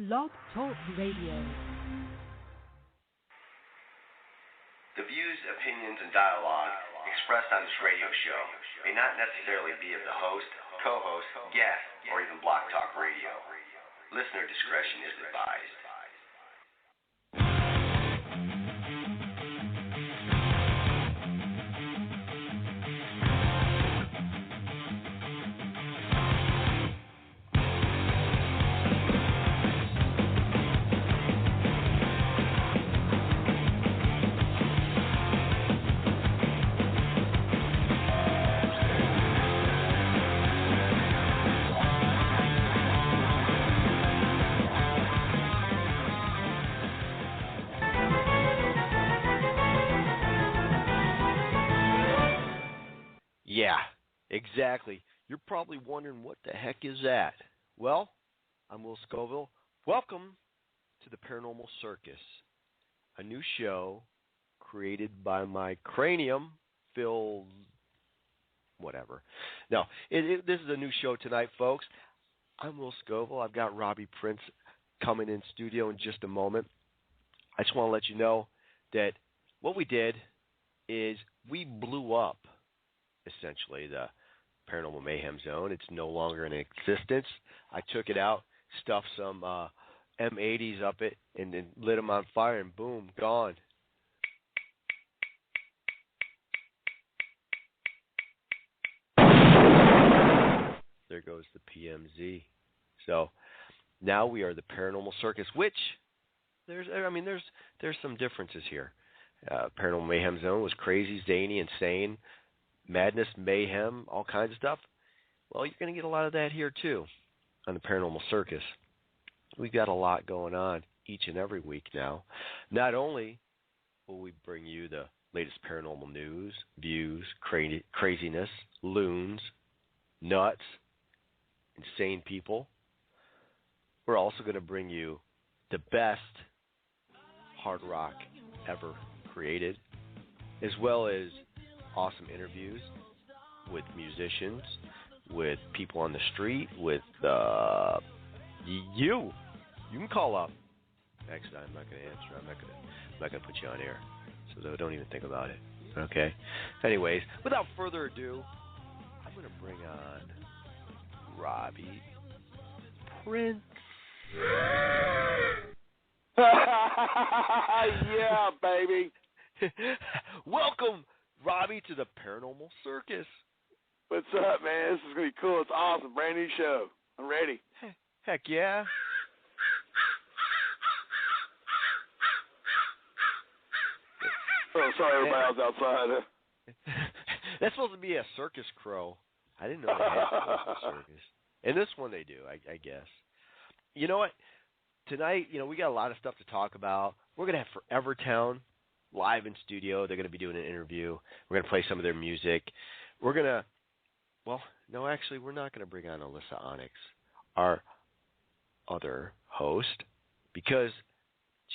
Blog Talk Radio. The views, opinions, and dialogue expressed on this radio show may not necessarily be of the host, co-host, guest, or even Block Talk Radio. Listener discretion is advised. Yeah, exactly. You're probably wondering what the heck is that? Well, I'm Will Scoville. Welcome to the Paranormal Circus, a new show created by my cranium-filled whatever. No, this is a new show tonight, folks. I'm Will Scoville. I've got Robbie Prince coming in studio in just a moment. I just want to let you know that what we did is we blew up essentially the Paranormal Mayhem Zone. It's no longer in existence. I took it out, stuffed some M80s up it, and then lit them on fire, and boom, gone. There goes the PMZ. So now we are the Paranormal Circus, which there's some differences here. Paranormal Mayhem Zone was crazy, zany, insane. Madness, mayhem, all kinds of stuff. Well, you're going to get a lot of that here, too, on the Paranormal Circus. We've got a lot going on each and every week now. Not only will we bring you the latest paranormal news, views, craziness, loons, nuts, insane people, we're also going to bring you the best hard rock ever created, as well as awesome interviews with musicians, with people on the street, with you. You can call up. Actually, I'm not going to answer. I'm not going to put you on air. So don't even think about it. Okay? Anyways, without further ado, I'm going to bring on Robbie Prince. Yeah, baby. Welcome, Robbie, to the Paranormal Circus. What's up, man? This is going to be cool. It's awesome. Brand new show. I'm ready. Heck yeah. Oh, sorry, everybody was outside. That's supposed to be a circus crow. I didn't know they had a circus. And this one they do, I guess. You know what? Tonight, we got a lot of stuff to talk about. We're going to have Forever Town live in studio. They're going to be doing an interview. We're going to play some of their music. We're going to, we're not going to bring on Alyssa Onyx, our other host, because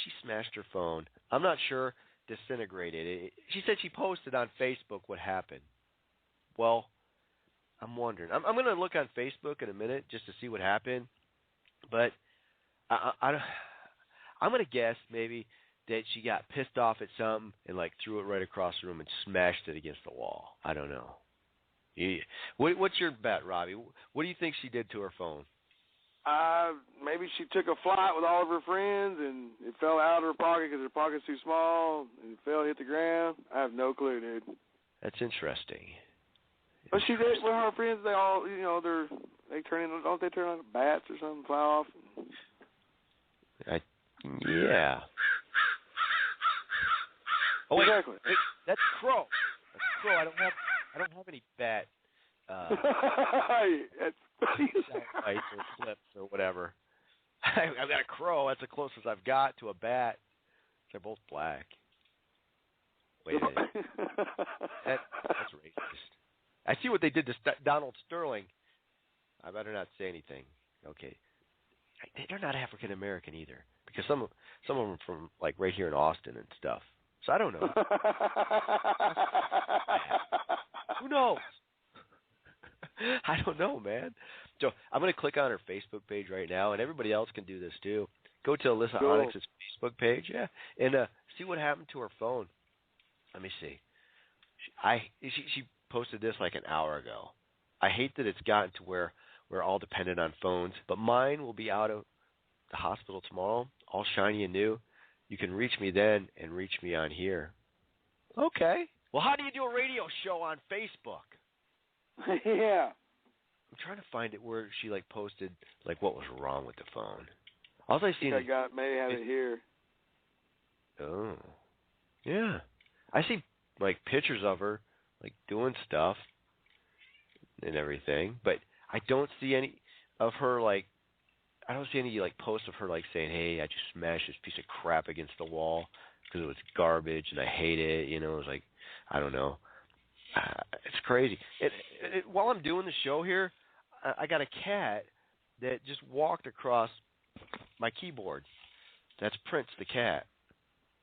she smashed her phone. I'm not sure, disintegrated. She said she posted on Facebook what happened. Well, I'm wondering. I'm going to look on Facebook in a minute just to see what happened, but I'm going to guess maybe that she got pissed off at something and threw it right across the room and smashed it against the wall. I don't know. What's your bet, Robbie? What do you think she did to her phone? Maybe she took a flight with all of her friends and it fell out of her pocket because her pocket's too small and it fell, hit the ground. I have no clue, dude. That's interesting. But she did with her friends. They all, don't they turn into bats or something, fly off? Yeah. Oh, wait, exactly. Wait, that's crow. That's crow. I don't have any bat. Bites or flips or whatever. I've got a crow. That's the closest I've got to a bat. They're both black. Wait a minute. That's racist. I see what they did to Donald Sterling. I better not say anything. Okay. They're not African American either, because some of them are from right here in Austin and stuff. So I don't know. Who knows? I don't know, man. So I'm going to click on her Facebook page right now, and everybody else can do this too. Go to Alyssa Cool. Onyx's Facebook page, and see what happened to her phone. Let me see. She posted this like an hour ago. I hate that it's gotten to where we're all dependent on phones, but mine will be out of the hospital tomorrow, all shiny and new. You can reach me then and reach me on here. Okay. Well, how do you do a radio show on Facebook? Yeah. I'm trying to find it where she like posted like what was wrong with the phone. All I seen. I may have it here. Oh. Yeah. I see like pictures of her like doing stuff and everything, but I don't see any of her like. I don't see any like posts of her like saying, "Hey, I just smashed this piece of crap against the wall because it was garbage and I hate it." You know, it was like, I don't know. It's crazy. While I'm doing the show here, I got a cat that just walked across my keyboard. That's Prince the cat.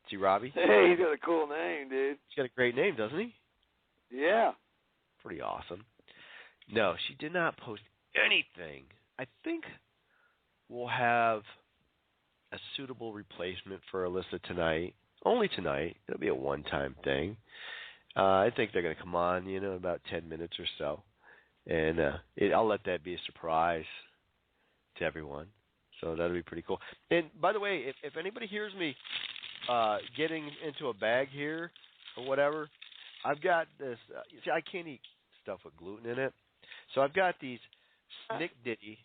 See Robbie? Hey, he's got a cool name, dude. He's got a great name, doesn't he? Yeah. Pretty awesome. No, she did not post anything. I think we'll have a suitable replacement for Alyssa tonight. Only tonight. It'll be a one-time thing. I think they're going to come on, in about 10 minutes or so. And I'll let that be a surprise to everyone. So that'll be pretty cool. And by the way, if anybody hears me getting into a bag here or whatever, I've got this. See, I can't eat stuff with gluten in it. So I've got these snickety.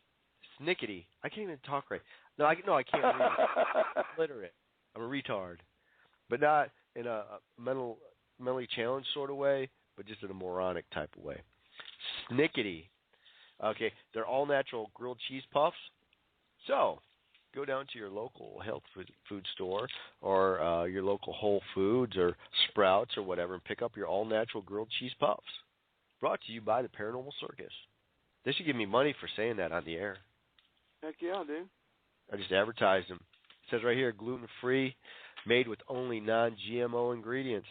I can't even talk right. No, I can't read. I'm illiterate. I'm a retard. But not in a mentally challenged sort of way, but just in a moronic type of way. Snickety. Okay, they're all natural grilled cheese puffs. So go down to your local health food store or your local Whole Foods or Sprouts or whatever and pick up your all natural grilled cheese puffs. Brought to you by the Paranormal Circus. They should give me money for saying that on the air. Heck yeah, dude. I just advertised them. It says right here, gluten-free, made with only non-GMO ingredients.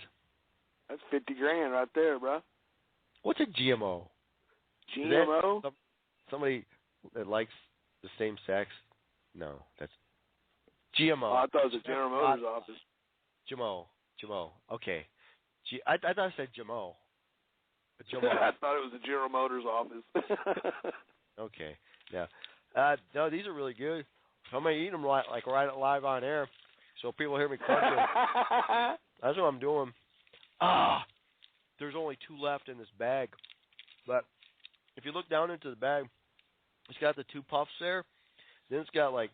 That's $50,000 right there, bro. What's a GMO? GMO? Somebody that likes the same sex? No, that's GMO. Oh, I thought it was a General Motors office. GMO. Okay. I thought I said GMO. I thought it was the General Motors office. Okay. Yeah. No, these are really good. I'm going to eat them right live on air so people hear me crunching. That's what I'm doing. There's only 2 left in this bag. But if you look down into the bag, it's got the 2 puffs there. Then it's got like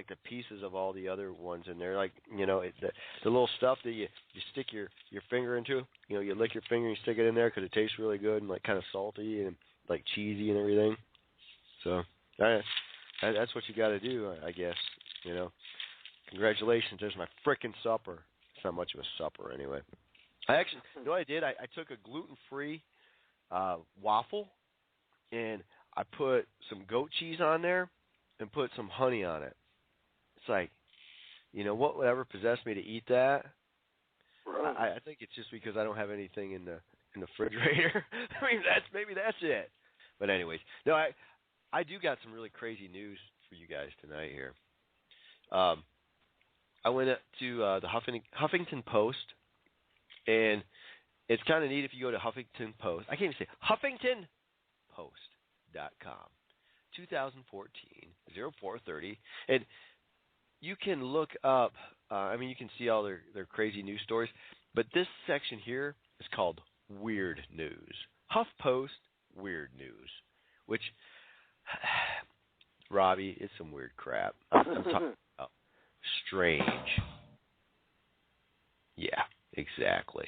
the pieces of all the other ones in there. Like, it's the little stuff that you stick your finger into. You lick your finger and you stick it in there because it tastes really good and like kind of salty and like cheesy and everything. So that's what you got to do, I guess. Congratulations, there's my frickin' supper. It's not much of a supper anyway. I actually, what I did? I took a gluten-free waffle and I put some goat cheese on there and put some honey on it. It's like, what would ever possess me to eat that? I think it's just because I don't have anything in the refrigerator. I mean, maybe that's it. But anyways, no, I do got some really crazy news for you guys tonight here. I went up to the Huffington Post, and it's kind of neat if you go to Huffington Post. I can't even say HuffingtonPost.com, 2014, 0430, and you can look up. You can see all their crazy news stories, but this section here is called Weird News. HuffPost Weird News, which Robbie, it's some weird crap. I'm talking about strange. Yeah, exactly.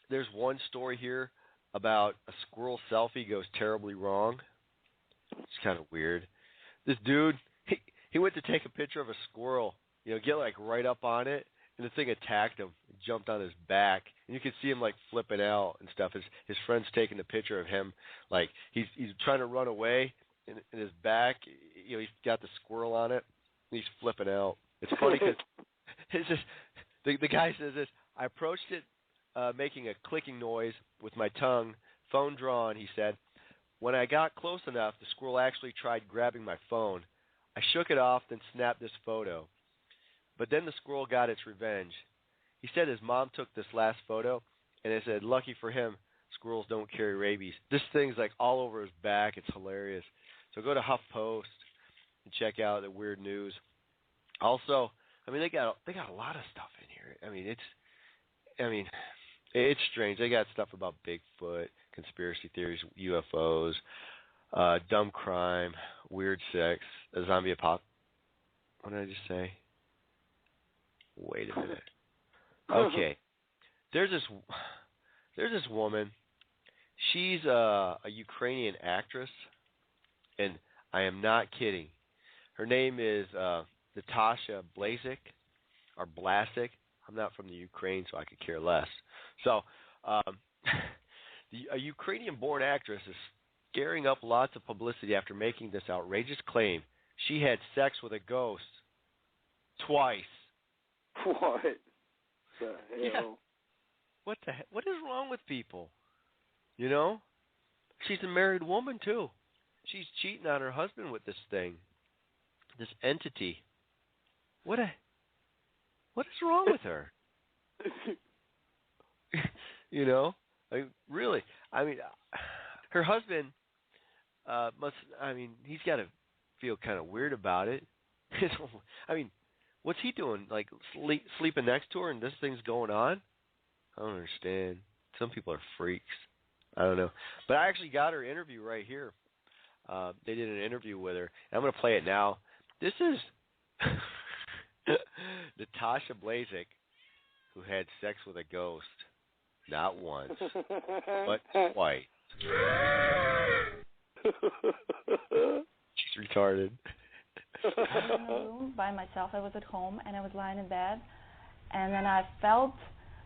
There's one story here about a squirrel selfie goes terribly wrong. It's kind of weird. This dude, he went to take a picture of a squirrel, get like right up on it, and the thing attacked him, jumped on his back, and you could see him like flipping out and stuff. His friend's taking a picture of him, like he's trying to run away, and his back, he's got the squirrel on it, and he's flipping out. It's funny because it's just the guy says this. I approached it, making a clicking noise with my tongue, phone drawn. He said, When I got close enough, the squirrel actually tried grabbing my phone. I shook it off, then snapped this photo. But then the squirrel got its revenge. He said his mom took this last photo, and it said, lucky for him, squirrels don't carry rabies. This thing's like all over his back. It's hilarious. So go to HuffPost and check out the weird news. Also, I mean, they got a lot of stuff in here. I mean, it's strange. They got stuff about Bigfoot, conspiracy theories, UFOs, dumb crime, weird sex, a zombie apocalypse. What did I just say? Wait a minute. Okay. There's this woman. She's a Ukrainian actress, and I am not kidding. Her name is Natasha Blazek, or Blasik. I'm not from the Ukraine, so I could care less. So, a Ukrainian-born actress is scaring up lots of publicity after making this outrageous claim. She had sex with a ghost twice. What the hell? Yeah. What the heck? What is wrong with people? You know? She's a married woman, too. She's cheating on her husband with this thing. This entity. What is wrong with her? You know? Really. I mean, her husband he's got to feel kind of weird about it. I mean, what's he doing? Like, sleeping next to her and this thing's going on? I don't understand. Some people are freaks. I don't know. But I actually got her interview right here. They did an interview with her. And I'm going to play it now. This is Natasha Blazek, who had sex with a ghost. Not once, but twice. She's retarded. I was in a room by myself. I was at home, and I was lying in bed. And then I felt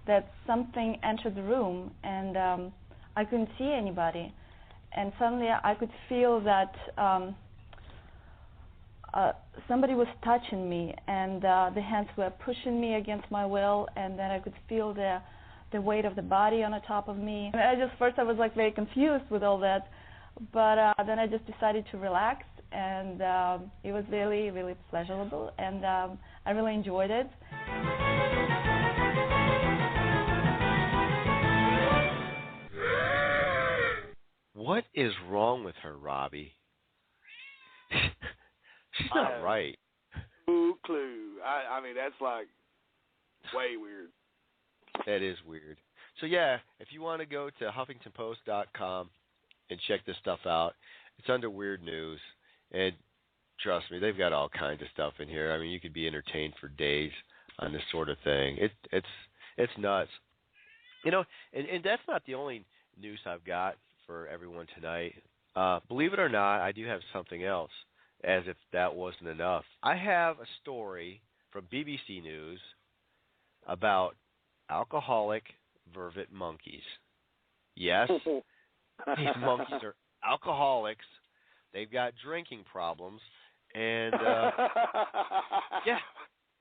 that something entered the room, and I couldn't see anybody. And suddenly I could feel that somebody was touching me, and the hands were pushing me against my will, and then I could feel the weight of the body on the top of me. And first I was like very confused with all that, but then I just decided to relax, and it was really, really pleasurable, and I really enjoyed it. What is wrong with her, Robbie? She's not right. No clue. I mean, that's like way weird. That is weird. So, yeah, if you want to go to HuffingtonPost.com and check this stuff out, it's under Weird News. And trust me, they've got all kinds of stuff in here. I mean, you could be entertained for days on this sort of thing. It's nuts. You know, and that's not the only news I've got for everyone tonight. Believe it or not, I do have something else, as if that wasn't enough. I have a story from BBC News about alcoholic vervet monkeys. Yes, these monkeys are alcoholics. They've got drinking problems, and yeah,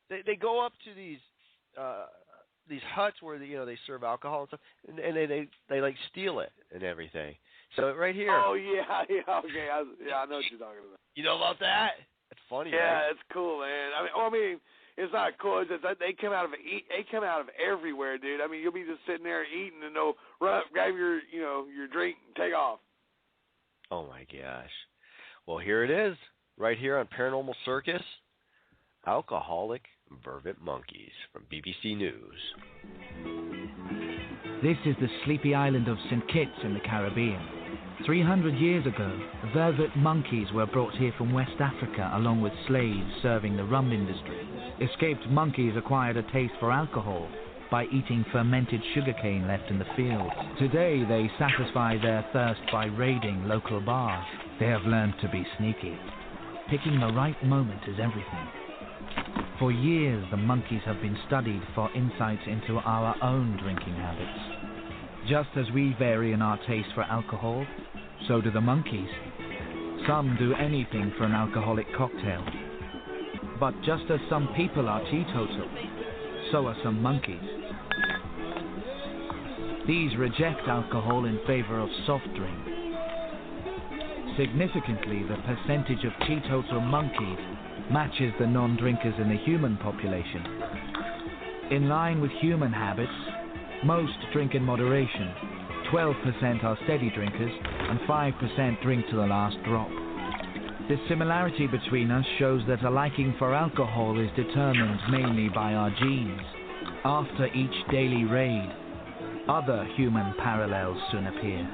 they go up to these huts where they serve alcohol and stuff, and they like steal it and everything. So right here. Oh yeah, okay, I know what you're talking about. You know about that? It's funny. Yeah, right? it's cool, man. I mean, it's not cool. It's just that they come out of everywhere, dude. I mean, you'll be just sitting there eating, and they'll run up, grab your drink, and take off. Oh my gosh. Well, here it is, right here on Paranormal Circus. Alcoholic vervet monkeys from BBC News. This is the sleepy island of St. Kitts in the Caribbean. 300 years ago, vervet monkeys were brought here from West Africa along with slaves serving the rum industry. Escaped monkeys acquired a taste for alcohol by eating fermented sugarcane left in the fields. Today, they satisfy their thirst by raiding local bars. They have learned to be sneaky. Picking the right moment is everything. For years, the monkeys have been studied for insights into our own drinking habits. Just as we vary in our taste for alcohol, so do the monkeys. Some do anything for an alcoholic cocktail. But just as some people are teetotal, so are some monkeys. These reject alcohol in favor of soft drink. Significantly, the percentage of teetotal monkeys matches the non-drinkers in the human population. In line with human habits, most drink in moderation. 12% are steady drinkers, and 5% drink to the last drop. This similarity between us shows that a liking for alcohol is determined mainly by our genes. After each daily raid, other human parallels soon appear.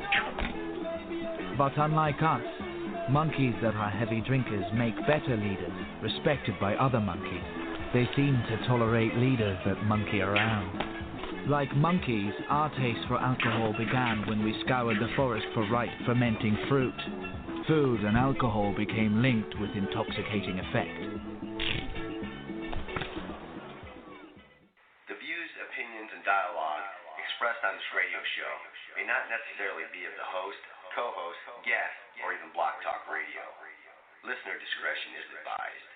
But unlike us, monkeys that are heavy drinkers make better leaders, respected by other monkeys. They seem to tolerate leaders that monkey around. Like monkeys, our taste for alcohol began when we scoured the forest for ripe fermenting fruit. Food and alcohol became linked with intoxicating effect. The views, opinions, and dialogue expressed on this radio show may not necessarily be of the host, co-host, guest, or even Block Talk Radio. Listener discretion is advised.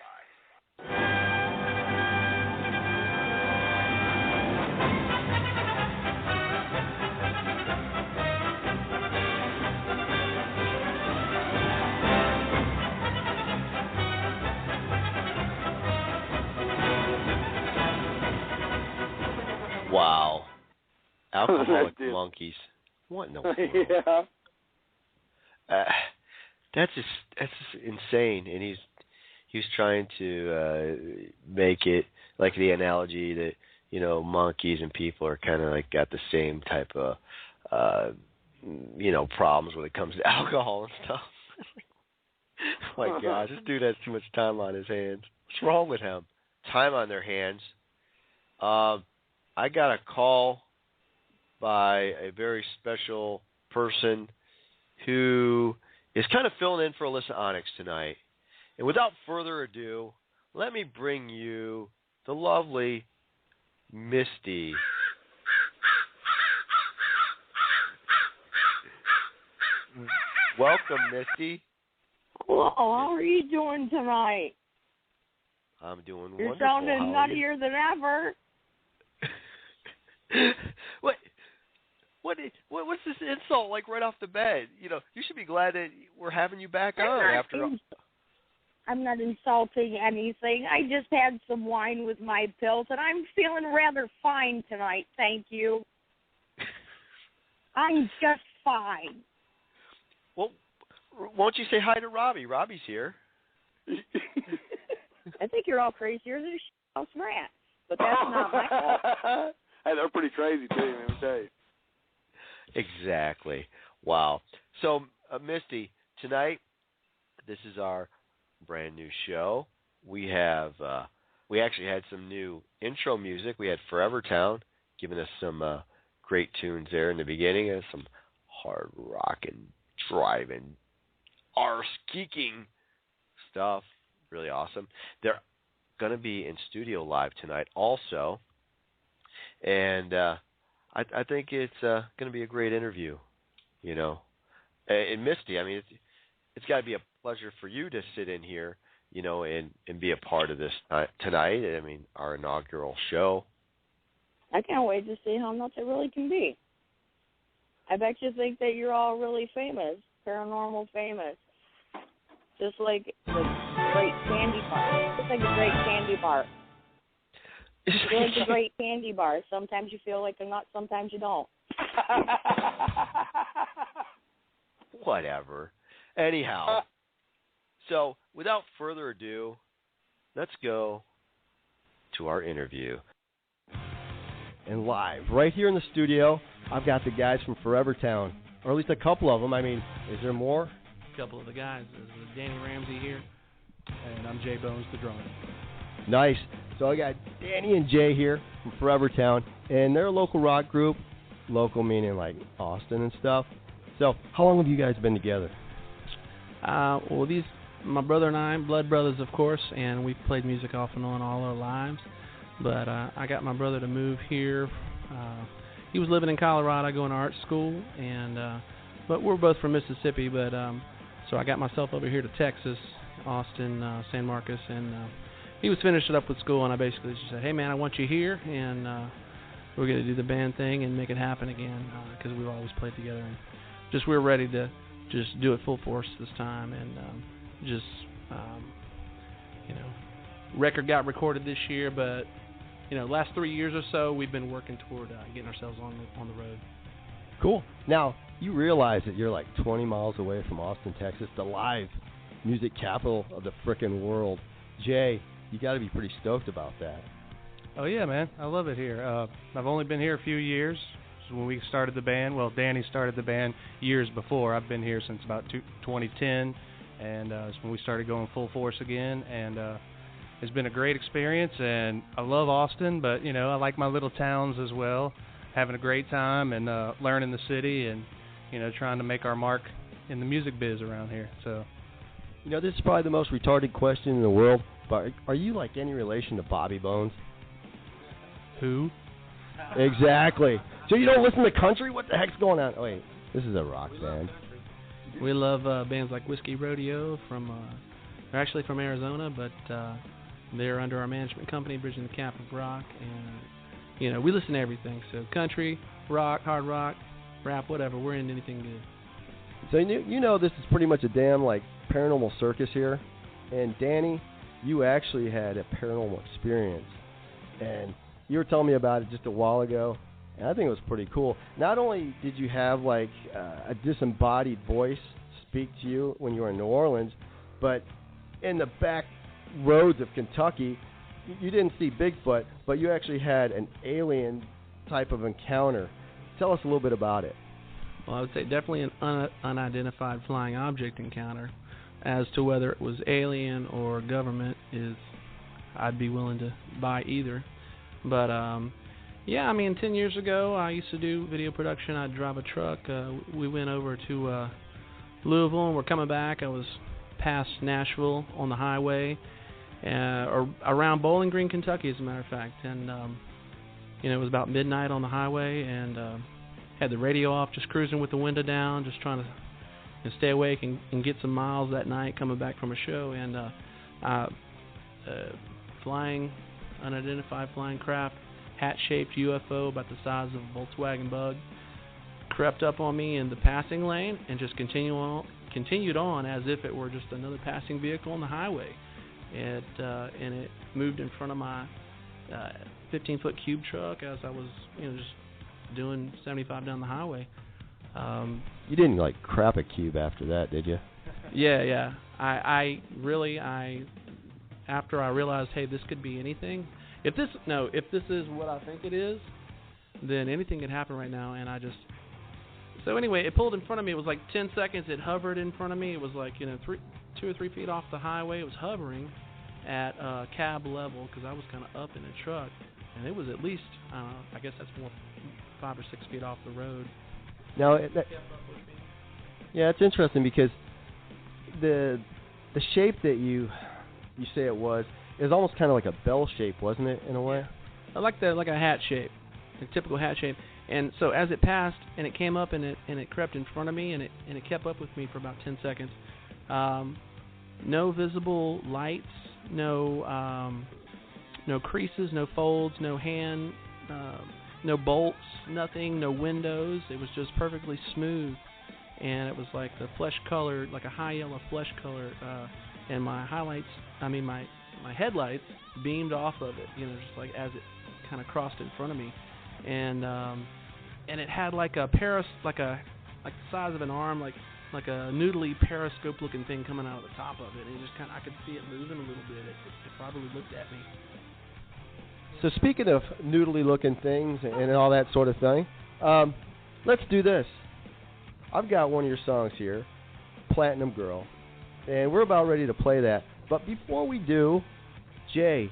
Wow. Alcoholic monkeys. What in the world? Yeah. That's just insane. And he's trying to make it like the analogy that, you know, monkeys and people are kind of like got the same type of you know, problems when it comes to alcohol and stuff. Oh my God, this dude has too much time on his hands. What's wrong with him? Time on their hands. I got a call by a very special person who is kind of filling in for Alyssa Onyx tonight. And without further ado, let me bring you the lovely Misty. Welcome, Misty. Hello, how are you doing tonight? I'm doing You're wonderful. sounding How are you? nuttier than ever. What's this insult like right off the bat? You know, you should be glad that we're having you back on after. I'm not insulting anything. I just had some wine with my pills, and I'm feeling rather fine tonight, thank you. I'm just fine. Well, won't you say hi to Robbie? Robbie's here. I think you're all crazier than a house rat, but that's not my fault. Hey, they're pretty crazy, too, let me tell you. Exactly. Wow. So, Misty, tonight, this is our brand new show. We actually had some new intro music. We had Forever Town giving us some great tunes there in the beginning, and some hard rockin', driving, arse-geeking stuff. Really awesome. They're going to be in studio live tonight also, and I think it's going to be a great interview, you know. And Misty, I mean, it's got to be a pleasure for you to sit in here, you know, and be a part of this tonight. I mean, our inaugural show. I can't wait to see how nuts it really can be. I bet you think that you're all really famous, paranormal famous. Just like the great candy bar. Just like a great candy bar. You're like a great candy bar. Sometimes you feel like a nut, sometimes you don't. Whatever. Anyhow, so without further ado, let's go to our interview. And live, right here in the studio, I've got the guys from Forever Town, or at least a couple of them. I mean, is there more? A couple of the guys. There's Danny Ramsey here, and I'm Jay Bones, the drummer. Nice. So I got Danny and Jay here from Forever Town, and they're a local rock group. Local meaning like Austin and stuff. So how long have you guys been together? Well, my brother and I, blood brothers, of course, and we've played music off and on all our lives. But I got my brother to move here. He was living in Colorado, going to art school, and but we're both from Mississippi. But so I got myself over here to Texas, Austin, San Marcos, and he was finishing up with school, and I basically just said, "Hey, man, I want you here, and we're going to do the band thing and make it happen again because we've always played together." And just we're ready to just do it full force this time, and just record got recorded this year, but last 3 years or so we've been working toward getting ourselves on the road. Cool. Now you realize that you're like 20 miles away from Austin, Texas, the live music capital of the frickin' world. Jay, you got to be pretty stoked about that. Oh yeah, man, I love it here. I've only been here a few years. So when we started the band, well, Danny started the band years before. I've been here since about 2010, and it's when we started going full force again. And it's been a great experience, and I love Austin, but I like my little towns as well. Having a great time and learning the city, and trying to make our mark in the music biz around here. So, this is probably the most retarded question in the world, but are you like any relation to Bobby Bones? Who? Exactly. So you don't listen to country? What the heck's going on? Oh, wait, this is a rock band. We love bands like Whiskey Rodeo they're actually from Arizona, but they're under our management company, Bridging the Gap of Rock, and we listen to everything. So country, rock, hard rock, rap, whatever. We're into anything good. So this is pretty much a damn like Paranormal Circus here, and Danny, you actually had a paranormal experience, and you were telling me about it just a while ago, and I think it was pretty cool. Not only did you have like a disembodied voice speak to you when you were in New Orleans, but in the back roads of Kentucky, you didn't see Bigfoot, but you actually had an alien type of encounter. Tell us a little bit about it. Well, I would say definitely an unidentified flying object encounter. As to whether it was alien or government, I'd be willing to buy either. But 10 years ago, I used to do video production. I'd drive a truck. We went over to Louisville, and we're coming back. I was past Nashville on the highway, or around Bowling Green, Kentucky, as a matter of fact. And it was about midnight on the highway, and had the radio off, just cruising with the window down, just trying to stay awake and get some miles that night coming back from a show. And unidentified flying craft, hat-shaped UFO about the size of a Volkswagen Bug, crept up on me in the passing lane and just continued on as if it were just another passing vehicle on the highway. And it moved in front of my 15-foot cube truck as I was just doing 75 down the highway. You didn't like crap a cube after that, did you? Yeah. I after I realized, hey, this could be anything. If this is what I think it is, then anything could happen right now. And so anyway, it pulled in front of me. It was like 10 seconds. It hovered in front of me. It was like 2 or 3 feet off the highway. It was hovering at cab level because I was kind of up in the truck, and it was at least I guess that's more 5 or 6 feet off the road. Now, it's interesting because the shape that you say it was is almost kind of like a bell shape, wasn't it, in a way? I like a hat shape, a typical hat shape. And so as it passed and it came up and it crept in front of me and it kept up with me for about 10 seconds. No visible lights, no creases, no folds, no hand. No bolts, nothing, no windows. It was just perfectly smooth, and it was like the flesh color, like a high yellow flesh color, and my headlights beamed off of it, just like as it kind of crossed in front of me, and it had like a like the size of an arm, like a noodly periscope looking thing coming out of the top of it, and it just I could see it moving a little bit. It probably looked at me. So speaking of noodly-looking things and all that sort of thing, let's do this. I've got one of your songs here, Platinum Girl, and we're about ready to play that. But before we do, Jay,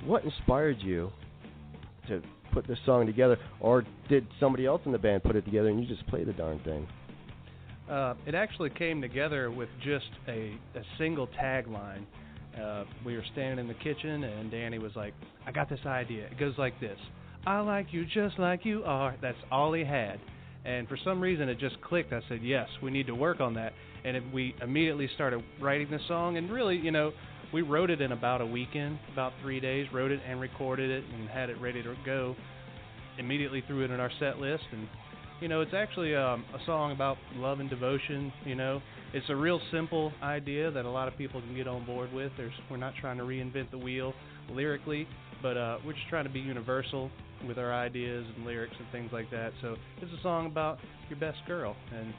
what inspired you to put this song together? Or did somebody else in the band put it together and you just play the darn thing? It actually came together with just a single tagline. We were standing in the kitchen, and Danny was like, I got this idea. It goes like this: I like you just like you are. That's all he had. And for some reason, it just clicked. I said, yes, we need to work on that. And we immediately started writing the song. And really, we wrote it in about a weekend, about 3 days, wrote it and recorded it and had it ready to go. Immediately threw it in our set list. And, You know, it's actually a song about love and devotion, you know. It's a real simple idea that a lot of people can get on board with. We're not trying to reinvent the wheel lyrically, but we're just trying to be universal with our ideas and lyrics and things like that. So it's a song about your best girl and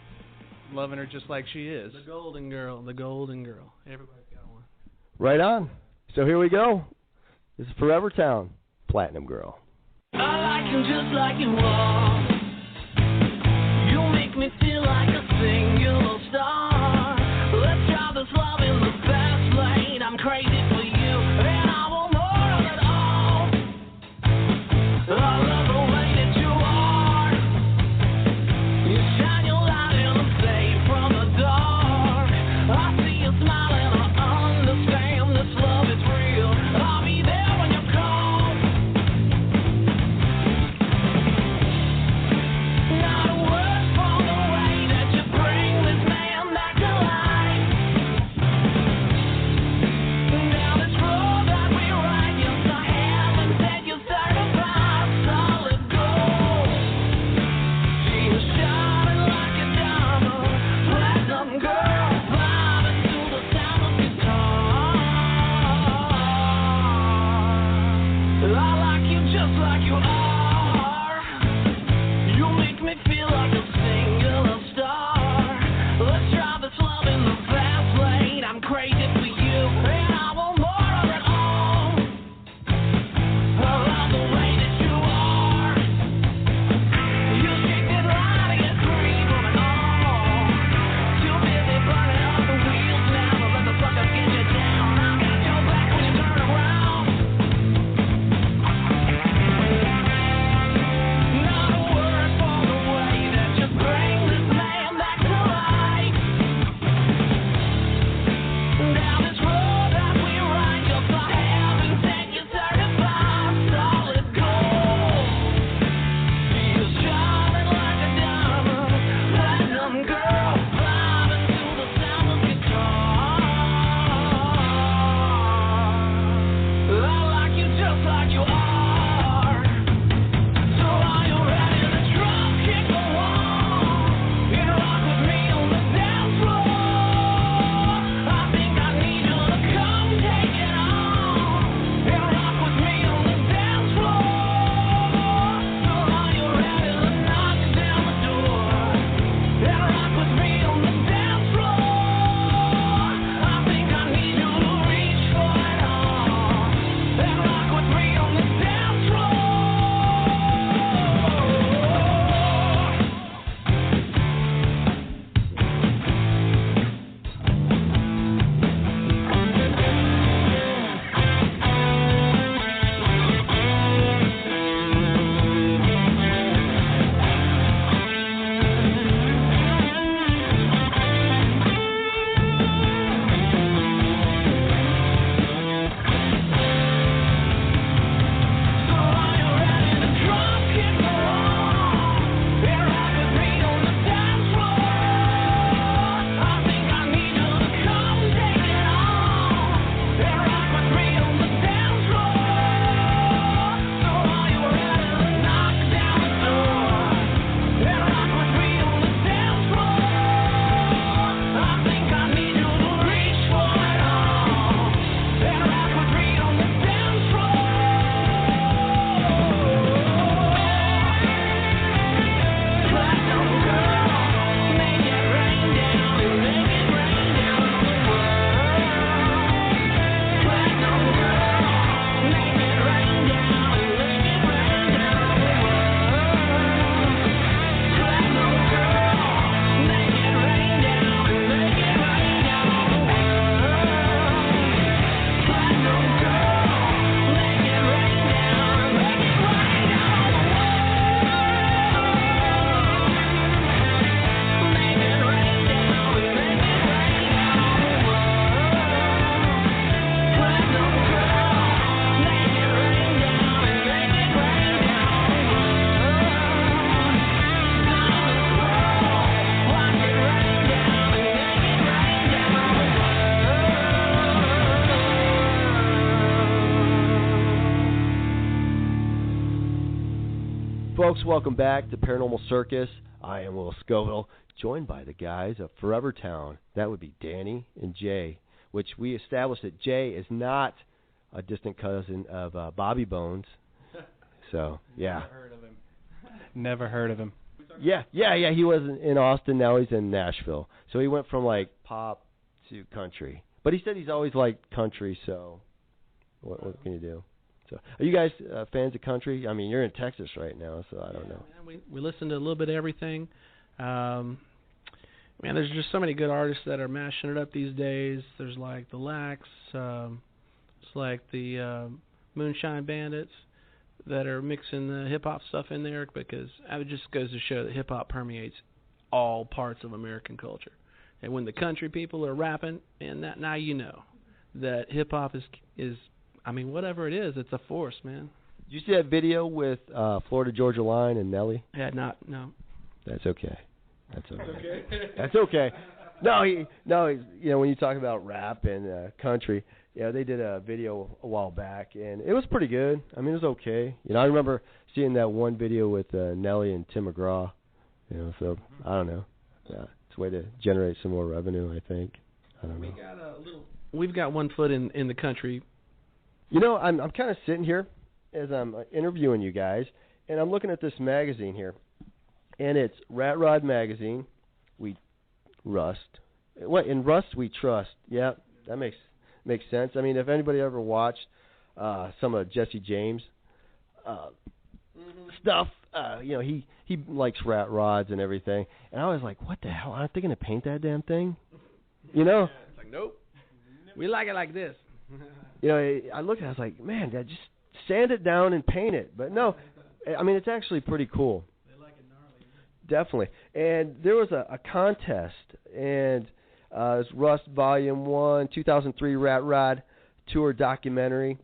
loving her just like she is. The golden girl, the golden girl. Everybody's got one. Right on. So here we go. This is Forever Town, Platinum Girl. I like you just like you are. You make me feel like a singular star. Let's try this love in the fast lane. I'm crazy for you, and I want more of it all. I love the way that you are. You shine your light in the fade from the dark. I see you smiling, I understand this love is real. I'll be there when you call. Not a word from the way that you bring this man back to life. Down this road that we ride, yes I am, and said you certified solid gold. She is shining like a diamond, platinum girl, vibing to the sound of guitar. I like you just like you are. You make me feel like a singular star. Let's drive this love in the fast lane. I'm crazy for you, and I want more of it all. I love the way that you are. You shake it right and get free from it all. Too busy burning up the wheels now. Don't let the suckers get you down. I got your back when you turn around. folks, welcome back to Paranormal Circus. I am Will Scoville, joined by the guys of Forever Town. That would be Danny and Jay, which we established that Jay is not a distant cousin of Bobby Bones. So, yeah. Never heard of him. Yeah. He was in Austin, now he's in Nashville. So he went from, like, pop to country. But he said he's always liked country, so what can you do? So, are you guys fans of country? I mean, you're in Texas right now, so I don't know. Man, we listen to a little bit of everything. Man, there's just so many good artists that are mashing it up these days. There's like the Lax, it's like the Moonshine Bandits that are mixing the hip-hop stuff in there, because it just goes to show that hip-hop permeates all parts of American culture. And when the country people are rapping, and that, now you know that hip-hop is I mean, whatever it is, it's a force, man. Did you see that video with Florida Georgia Line and Nelly? Yeah, no. That's okay. That's okay. No, he's, you know, when you talk about rap and country, yeah, they did a video a while back, and it was pretty good. I mean, it was okay. You know, I remember seeing that one video with Nelly and Tim McGraw. You know, so I don't know. Yeah, it's a way to generate some more revenue, I think. I don't know. We've got one foot in the country. You know, I'm kind of sitting here as I'm interviewing you guys, and I'm looking at this magazine here, and it's Rat Rod Magazine. Rust. What in Rust we trust? Yeah, that makes sense. I mean, if anybody ever watched some of Jesse James stuff, you know, he likes rat rods and everything, and I was like, what the hell? Aren't they going to paint that damn thing? You know? It's like, nope. We like it like this. You know, I looked at it, I was like, man, just sand it down and paint it. But no, I mean, it's actually pretty cool. They like it gnarly. Definitely. And there was a contest, and it's Rust Volume 1, 2003 Rat Rod Tour Documentary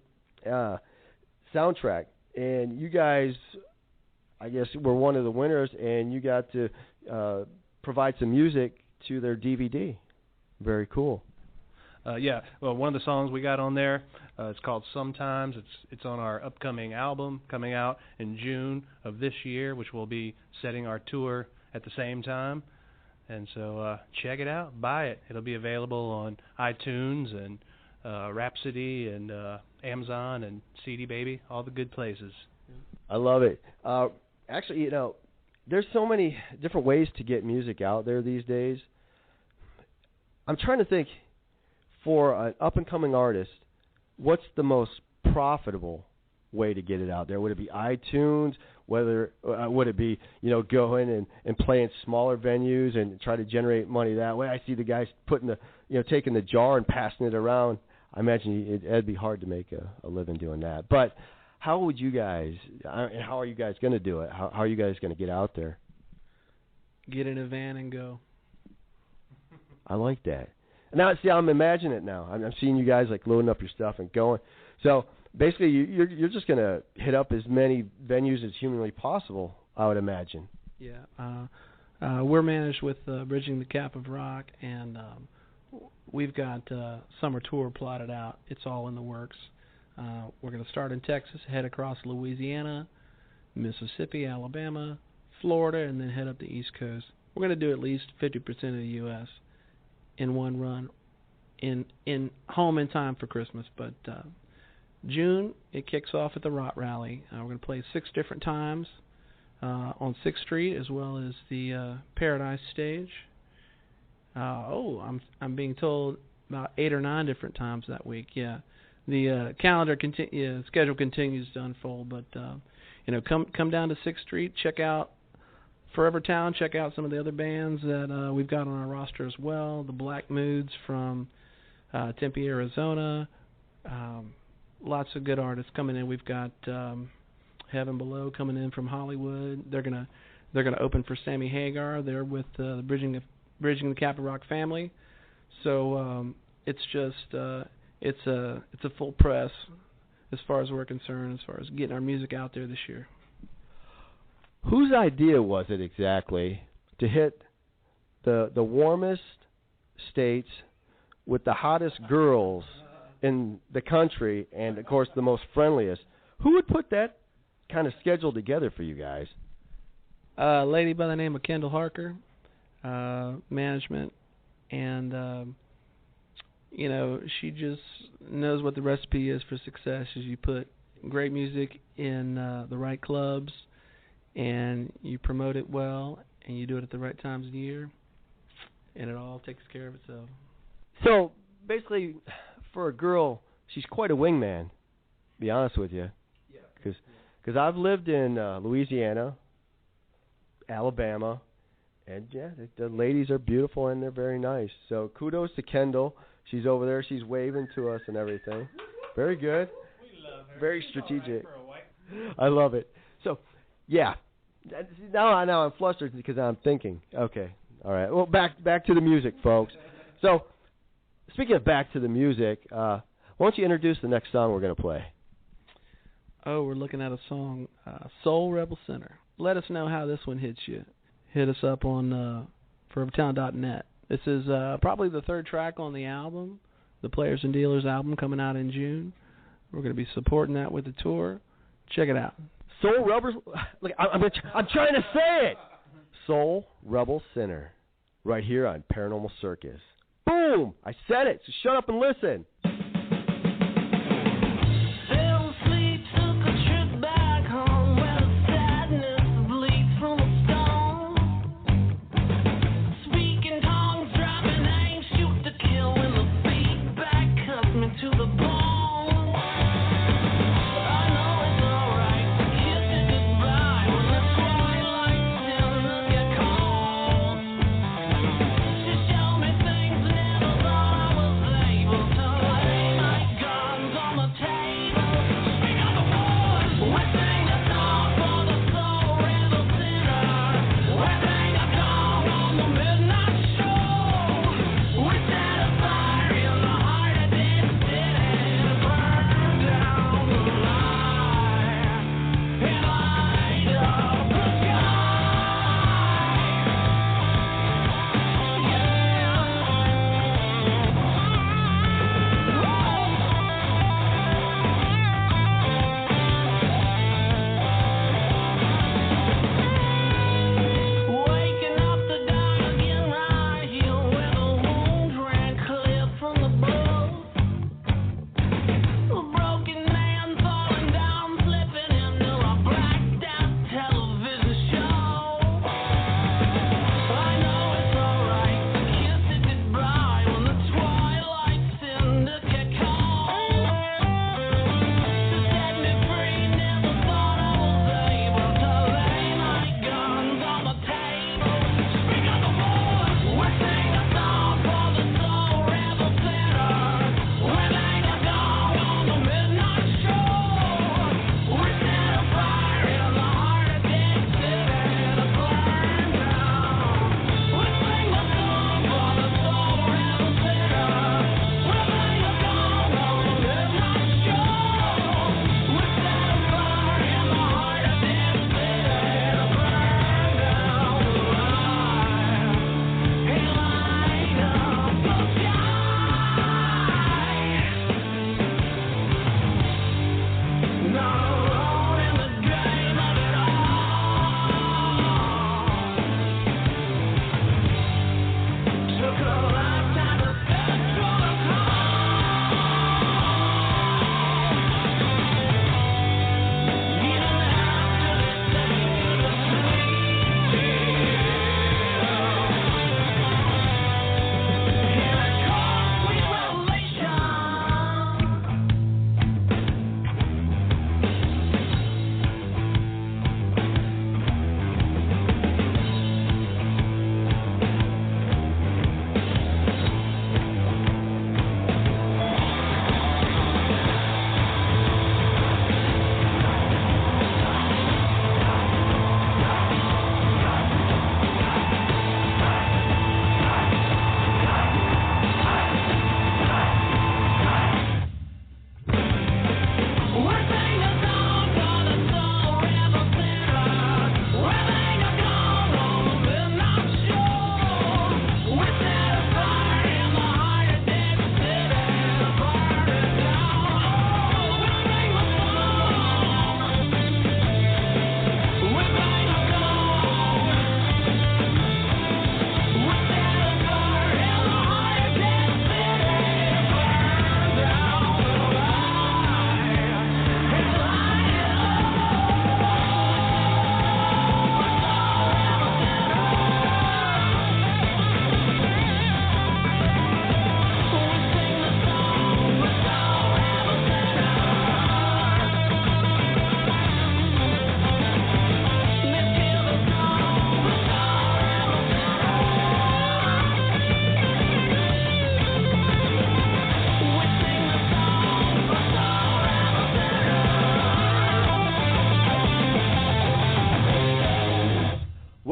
soundtrack. And you guys, I guess, were one of the winners, and you got to provide some music to their DVD. Very cool. Yeah, well, one of the songs we got on there, it's called Sometimes. It's on our upcoming album coming out in June of this year, which will be setting our tour at the same time. And so check it out, buy it. It'll be available on iTunes and Rhapsody and Amazon and CD Baby, all the good places. I love it. Actually, you know, there's so many different ways to get music out there these days. I'm trying to think, for an up-and-coming artist, what's the most profitable way to get it out there? Would it be iTunes? Would it be, you know, going and playing smaller venues and try to generate money that way? I see the guys taking the jar and passing it around. I imagine it'd be hard to make a living doing that. But how would you guys, and how are you guys going to do it? How are you guys going to get out there? Get in a van and go. I like that. Now, see, I'm imagining it now. I'm seeing you guys like loading up your stuff and going. So basically, you're just going to hit up as many venues as humanly possible, I would imagine. Yeah. We're managed with Bridging the Gap of Rock, and we've got summer tour plotted out. It's all in the works. We're going to start in Texas, head across Louisiana, Mississippi, Alabama, Florida, and then head up the East Coast. We're going to do at least 50% of the U.S. in one run, in home in time for Christmas. But June, it kicks off at the Rot Rally. We're going to play 6 different times on 6th Street, as well as the Paradise Stage. I'm being told about 8 or 9 different times that week. Yeah, the schedule continues to unfold. But come down to 6th Street, check out Forever Town, check out some of the other bands that we've got on our roster as well. The Black Moods from Tempe, Arizona. Lots of good artists coming in. We've got Heaven Below coming in from Hollywood. They're gonna open for Sammy Hagar. They're with the Bridging the Gap of Rock family. So it's just it's a full press as far as we're concerned, as far as getting our music out there this year. Whose idea was it exactly to hit the warmest states with the hottest girls in the country and, of course, the most friendliest? Who would put that kind of schedule together for you guys? A lady by the name of Kendall Harker, management, and you know, she just knows what the recipe is for success. Is you put great music in the right clubs, and you promote it well, and you do it at the right times of the year, and it all takes care of itself. So basically, for a girl, she's quite a wingman. To be honest with you, because I've lived in Louisiana, Alabama, and yeah, the ladies are beautiful and they're very nice. So kudos to Kendall. She's over there. She's waving to us and everything. Very good. We love her. Very She's strategic. all right for a white. I love it. So, yeah. Now I'm flustered because I'm thinking. Okay. All right. Well, back to the music, folks. So, speaking of back to the music, why don't you introduce the next song we're going to play? Oh, we're looking at a song, Soul Rebel Center. Let us know how this one hits you. Hit us up on forevertown.net. This is probably the third track on the album, the Players and Dealers album coming out in June. We're going to be supporting that with the tour. Check it out. Soul Rebel. Look, I'm trying to say it. Soul Rebel Center, right here on Paranormal Circus. Boom! I said it. So shut up and listen. She showed me things never thought I was able to.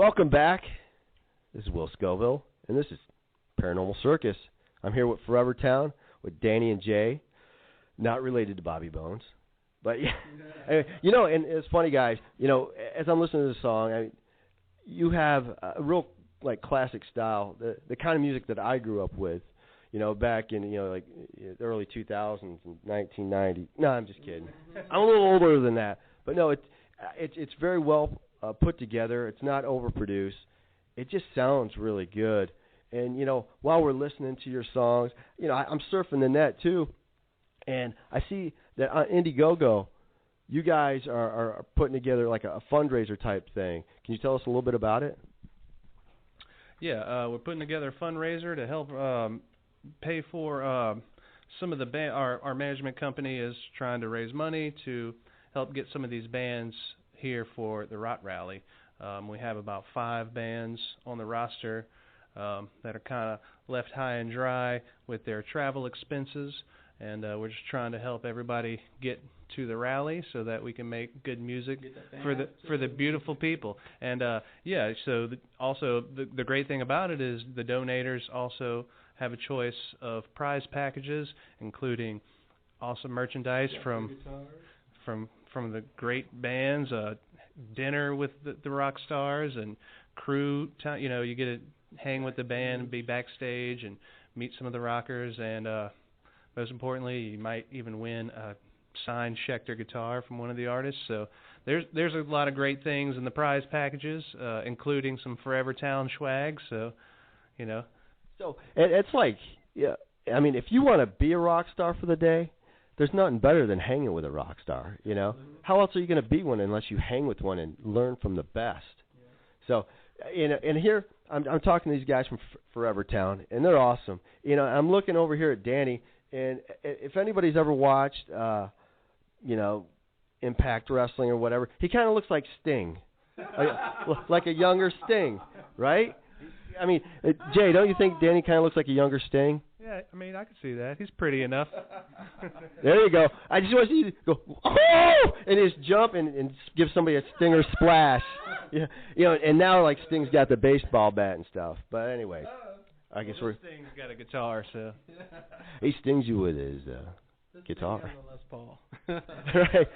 Welcome back. This is Will Scoville, and this is Paranormal Circus. I'm here with Forever Town with Danny and Jay, not related to Bobby Bones. But, yeah, you know, and it's funny, guys, you know, as I'm listening to the song, you have a real, like, classic style, the kind of music that I grew up with, you know, back in, you know, like, the early 2000s and 1990. No, I'm just kidding. I'm a little older than that. But, no, it's very well put together. It's not overproduced. It just sounds really good. And, you know, while we're listening to your songs, you know, I'm surfing the net, too. And I see that on Indiegogo, you guys are putting together like a fundraiser type thing. Can you tell us a little bit about it? Yeah, we're putting together a fundraiser to help pay for some of the our management company is trying to raise money to help get some of these bands here for the Rock Rally. We have about 5 bands on the roster that are kind of left high and dry with their travel expenses, and we're just trying to help everybody get to the rally so that we can make good music for the beautiful people. And yeah, so also the great thing about it is the donators also have a choice of prize packages, including awesome merchandise from the great bands, dinner with the rock stars and crew. You know, you get to hang with the band and be backstage and meet some of the rockers, and most importantly, you might even win a signed Schecter guitar from one of the artists. So there's a lot of great things in the prize packages, including some Forever Town swag. So, you know. So it's like, yeah, I mean, if you want to be a rock star for the day, there's nothing better than hanging with a rock star, you know. How else are you going to be one unless you hang with one and learn from the best? So, and here I'm talking to these guys from Forever Town, and they're awesome. You know, I'm looking over here at Danny, and if anybody's ever watched, you know, Impact Wrestling or whatever, he kind of looks like Sting, like a younger Sting, right? I mean, Jay, don't you think Danny kind of looks like a younger Sting? Yeah, I mean, I can see that. He's pretty enough. There you go. I just want you to go, oh, and just jump and give somebody a Stinger splash. Yeah, you know, and now like Sting's got the baseball bat and stuff. But anyway, I guess Sting's got a guitar, so he stings you with his guitar. Les Paul. Right.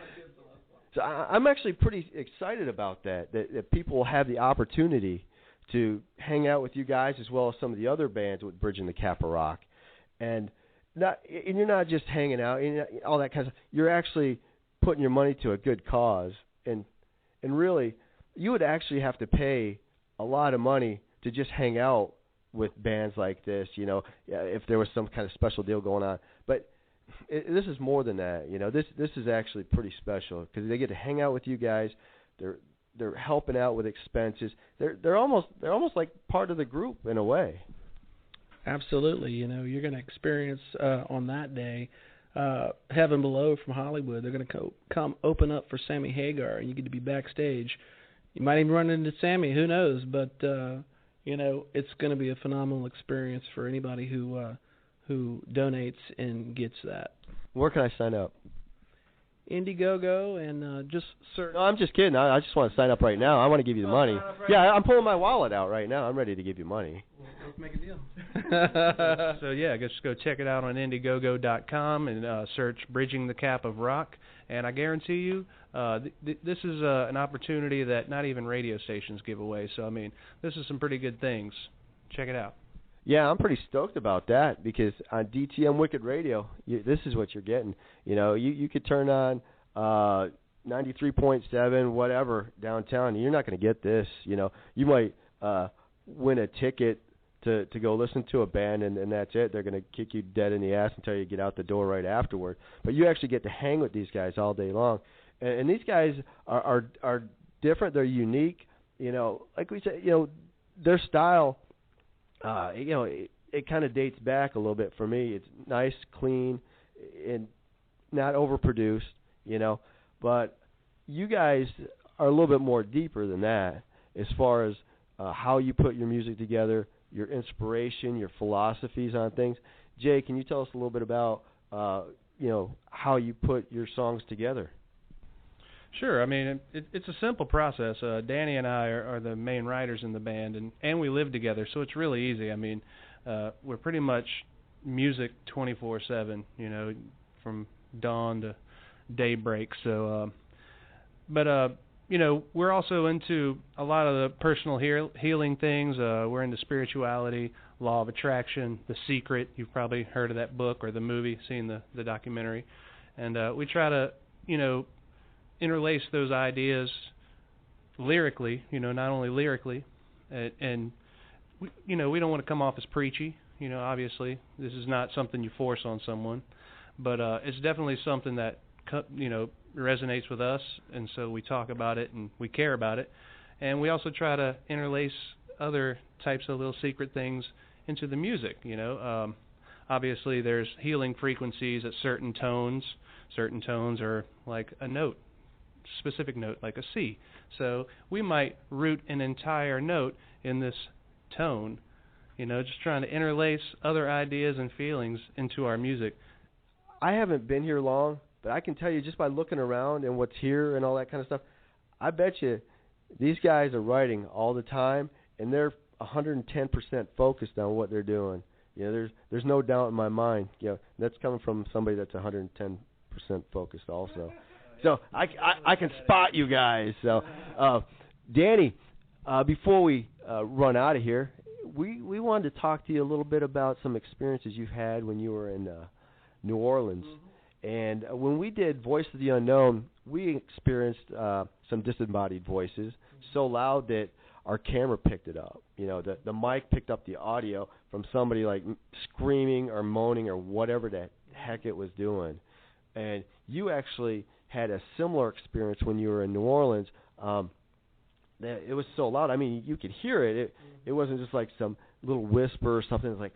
So I'm actually pretty excited about that people will have the opportunity to hang out with you guys as well as some of the other bands with Bridging the Kappa Rock, and you're not just hanging out and all that kind of stuff. You're actually putting your money to a good cause, and really, you would actually have to pay a lot of money to just hang out with bands like this. You know, if there was some kind of special deal going on, but this is more than that. You know, this is actually pretty special because they get to hang out with you guys. They're helping out with expenses. They're almost like part of the group in a way. Absolutely. You know, you're going to experience on that day Heaven Below from Hollywood. They're going to come open up for Sammy Hagar, and you get to be backstage. You might even run into Sammy. Who knows? But you know, it's going to be a phenomenal experience for anybody who donates and gets that. Where can I sign up? Indiegogo and just search. No, I'm just kidding. I just want to sign up right now. I want to give you the money. Yeah, I'm pulling my wallet out right now. I'm ready to give you money. Let's make a deal. So yeah, just go check it out on Indiegogo.com and search Bridging the Cap of Rock. And I guarantee you, this is an opportunity that not even radio stations give away. So I mean, this is some pretty good things. Check it out. Yeah, I'm pretty stoked about that because on DTM Wicked Radio, this is what you're getting. You know, you could turn on 93.7, whatever, downtown, and you're not going to get this. You know, you might win a ticket to go listen to a band, and that's it. They're going to kick you dead in the ass until you get out the door right afterward. But you actually get to hang with these guys all day long. And these guys are different. They're unique. You know, like we said, you know, their style, you know, it kind of dates back a little bit for me. It's nice, clean, and not overproduced, you know. But you guys are a little bit more deeper than that as far as how you put your music together, your inspiration, your philosophies on things. Jay, can you tell us a little bit about, you know, how you put your songs together? Sure. I mean, it's a simple process. Danny and I are the main writers in the band, and we live together, so it's really easy. I mean, we're pretty much music 24/7, you know, from dawn to daybreak. So, you know, we're also into a lot of the personal healing things. We're into spirituality, law of attraction, The Secret. You've probably heard of that book or the movie, seen the documentary. And we try to, you know, interlace those ideas lyrically, you know, not only lyrically. And we, you know, we don't want to come off as preachy. You know, obviously, this is not something you force on someone. But it's definitely something that, you know, resonates with us, and so we talk about it and we care about it. And we also try to interlace other types of little secret things into the music, you know. Obviously, there's healing frequencies at certain tones. Certain tones are like a note, specific note, like a C. So we might root an entire note in this tone, you know, just trying to interlace other ideas and feelings into our music. I haven't been here long, but I can tell you just by looking around and what's here and all that kind of stuff, I bet you these guys are writing all the time, and they're 110% focused on what they're doing. You know, there's no doubt in my mind. You know, that's coming from somebody that's 110% focused also. So I can spot you guys. So, Danny, before we run out of here, we wanted to talk to you a little bit about some experiences you've had when you were in New Orleans. And when we did Voice of the Unknown, we experienced some disembodied voices so loud that our camera picked it up. You know, the mic picked up the audio from somebody like screaming or moaning or whatever the heck it was doing. And you actually had a similar experience when you were in New Orleans. That it was so loud. I mean, you could hear it. It wasn't just like some little whisper or something. It was like,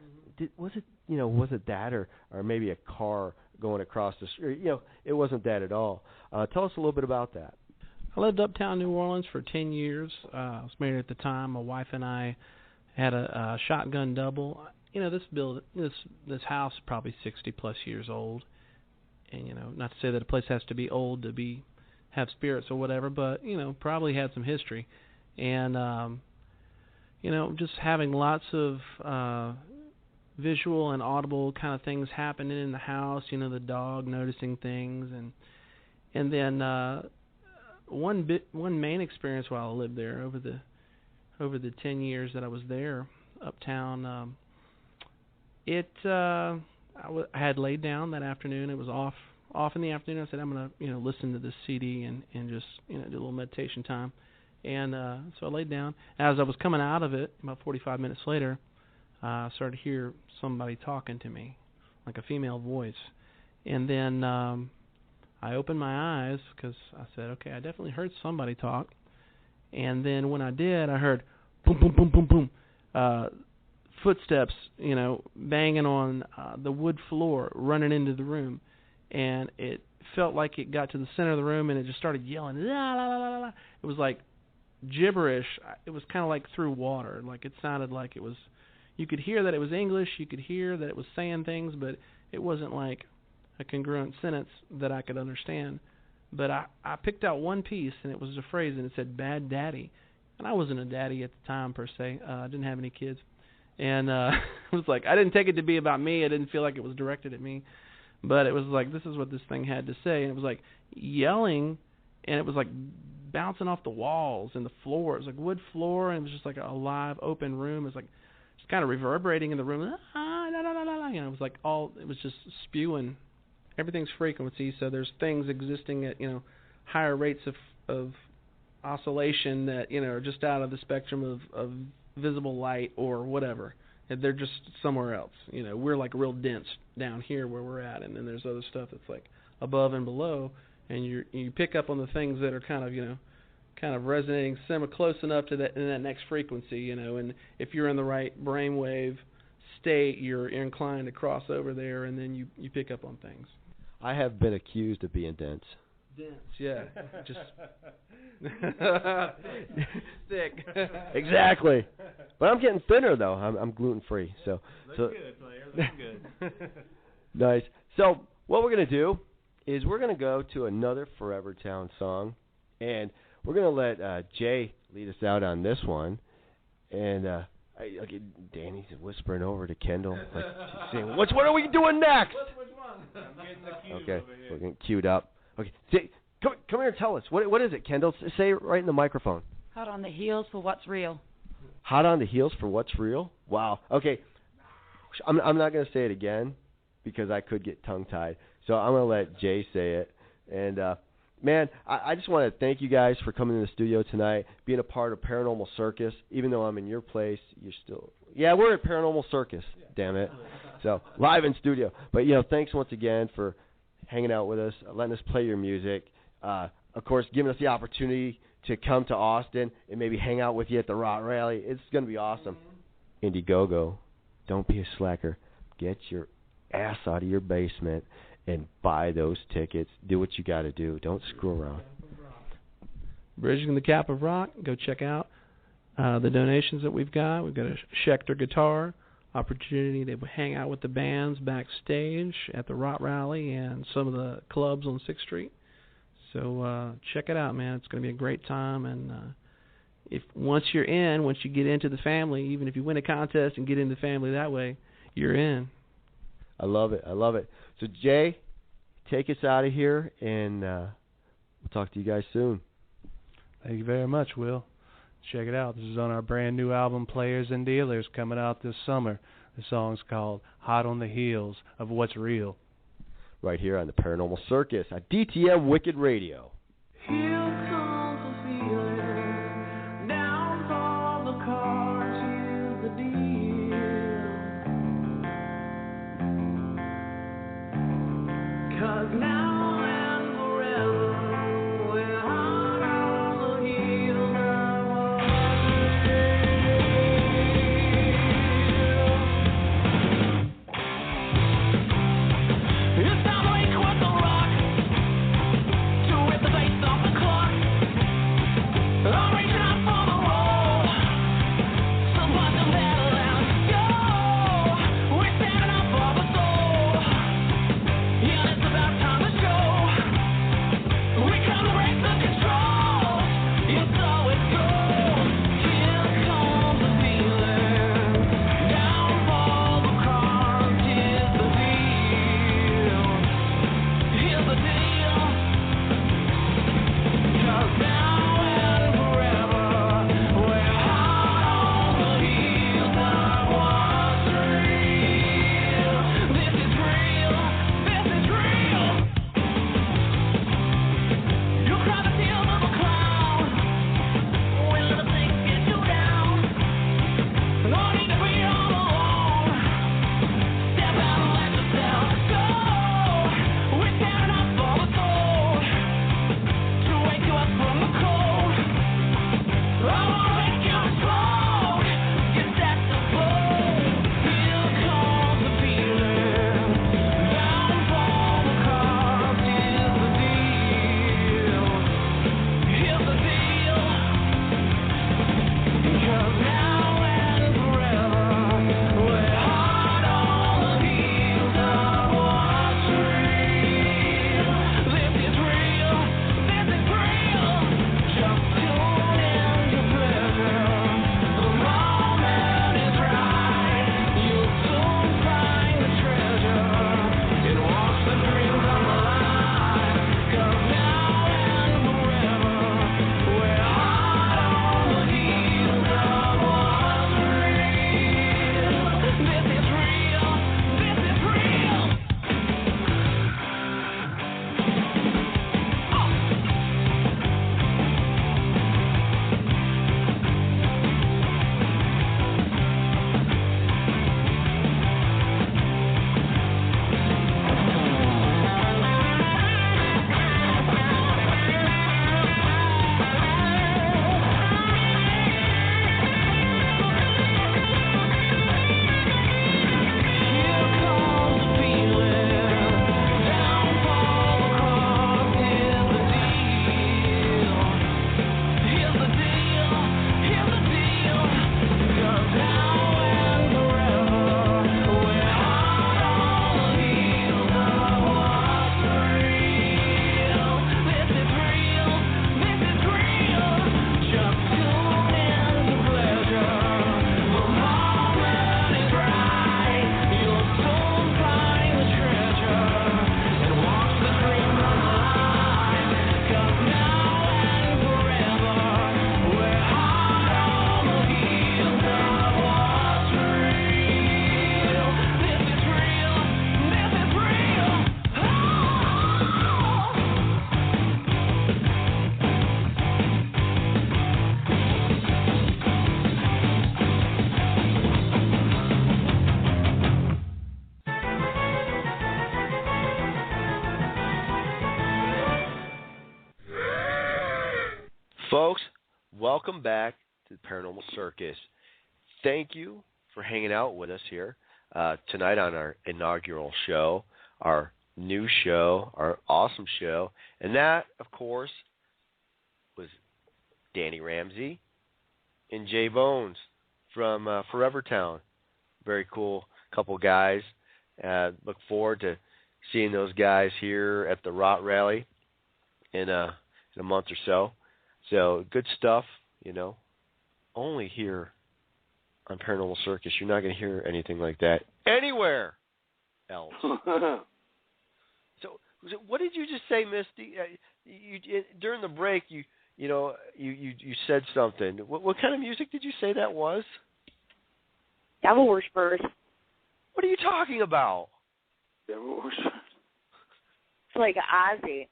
was it that or maybe a car going across the street? You know, it wasn't that at all. Tell us a little bit about that. I lived uptown New Orleans for 10 years. I was married at the time. My wife and I had a shotgun double. You know, this house is probably 60+ years old. And, you know, not to say that a place has to be old to have spirits or whatever, but, you know, probably had some history. And, you know, just having lots of visual and audible kind of things happening in the house, you know, the dog noticing things. And then one main experience while I lived there over the 10 years that I was there uptown, I had laid down that afternoon. It was off in the afternoon. I said, I'm going to, you know, listen to this CD and just, you know, do a little meditation time. And so I laid down. As I was coming out of it, about 45 minutes later, I started to hear somebody talking to me, like a female voice. And then I opened my eyes because I said, okay, I definitely heard somebody talk. And then when I did, I heard boom, boom, boom, boom, boom, footsteps, you know, banging on the wood floor, running into the room. And it felt like it got to the center of the room and it just started yelling, la, la, la, la, la. It was like gibberish. It was kind of like through water. Like it sounded like it was, you could hear that it was English, you could hear that it was saying things, but it wasn't like a congruent sentence that I could understand. But I picked out one piece, and it was a phrase, and it said, bad daddy. And I wasn't a daddy at the time, per se. I didn't have any kids. And it was like, I didn't take it to be about me. I didn't feel like it was directed at me. But it was like, this is what this thing had to say. And it was like yelling, and it was like bouncing off the walls and the floor. It was like wood floor, and it was just like a live, open room. It was like just kind of reverberating in the room. You know, it was like it was just spewing. Everything's frequency, so there's things existing at, you know, higher rates of oscillation that, you know, are just out of the spectrum of visible light or whatever. They're just somewhere else. You know, we're like real dense down here where we're at, and then there's other stuff that's like above and below, and you pick up on the things that are kind of, you know, kind of resonating close enough to that in that next frequency, you know, and if you're in the right brainwave state, you're inclined to cross over there, and then you pick up on things. I have been accused of being dense. Dense, yeah. Just thick. Exactly. But I'm getting thinner though. I'm gluten free. So good, player. Look good. Nice. So what we're gonna do is we're gonna go to another Forever Town song, And we're going to let Jay lead us out on this one. And Danny's whispering over to Kendall, like saying, "What are we doing next?" Which one? I'm getting the cues Okay, over here. we're getting queued up. Okay, Jay, come here and tell us. What is it, Kendall? Say it right in the microphone. Hot on the heels for what's real. Hot on the heels for what's real? Wow. Okay, I'm not going to say it again because I could get tongue-tied. So I'm going to let Jay say it. And, man, I just want to thank you guys for coming in the studio tonight, being a part of Paranormal Circus. Even though I'm in your place, you're still... Yeah, we're at Paranormal Circus, damn it. So, live in studio. But, thanks once again for hanging out with us, letting us play your music. Of course, giving us the opportunity to come to Austin and maybe hang out with you at the Rock Rally. It's going to be awesome. Indiegogo, don't be a slacker. Get your ass out of your basement and buy those tickets. Do what you got to do. Don't screw around. Bridging the Gap of Rock. Go check out the donations that we've got. We've got a Schecter guitar opportunity to hang out with the bands backstage at the Rock Rally and some of the clubs on 6th Street. So check it out, man. It's going to be a great time. And once you get into the family, even if you win a contest and get in the family that way, you're in. I love it. So, Jay, take us out of here, and we'll talk to you guys soon. Thank you very much, Will. Check it out. This is on our brand new album, Players and Dealers, coming out this summer. The song's called Hot on the Heels of What's Real. Right here on the Paranormal Circus at DTM Wicked Radio. Here comes the feeling, down from the cards, here's the deal. 'Cause now and forever, we're hot on the heels of what's real. It's time to wake with the rock, to hit the bass off the clock. Folks, welcome back to the Paranormal Circus. Thank you for hanging out with us here tonight on our inaugural show, our new show, our awesome show. And that, of course, was Danny Ramsey and Jay Bones from Forever Town. Very cool couple guys. Look forward to seeing those guys here at the Rot Rally in a month or so. So good stuff, you know. Only here on Paranormal Circus. You're not going to hear anything like that anywhere else. So what did you just say, Misty? During the break, you said something. What kind of music did you say that was? Devil Worshippers. What are you talking about? Devil Worshippers. It's like Ozzy.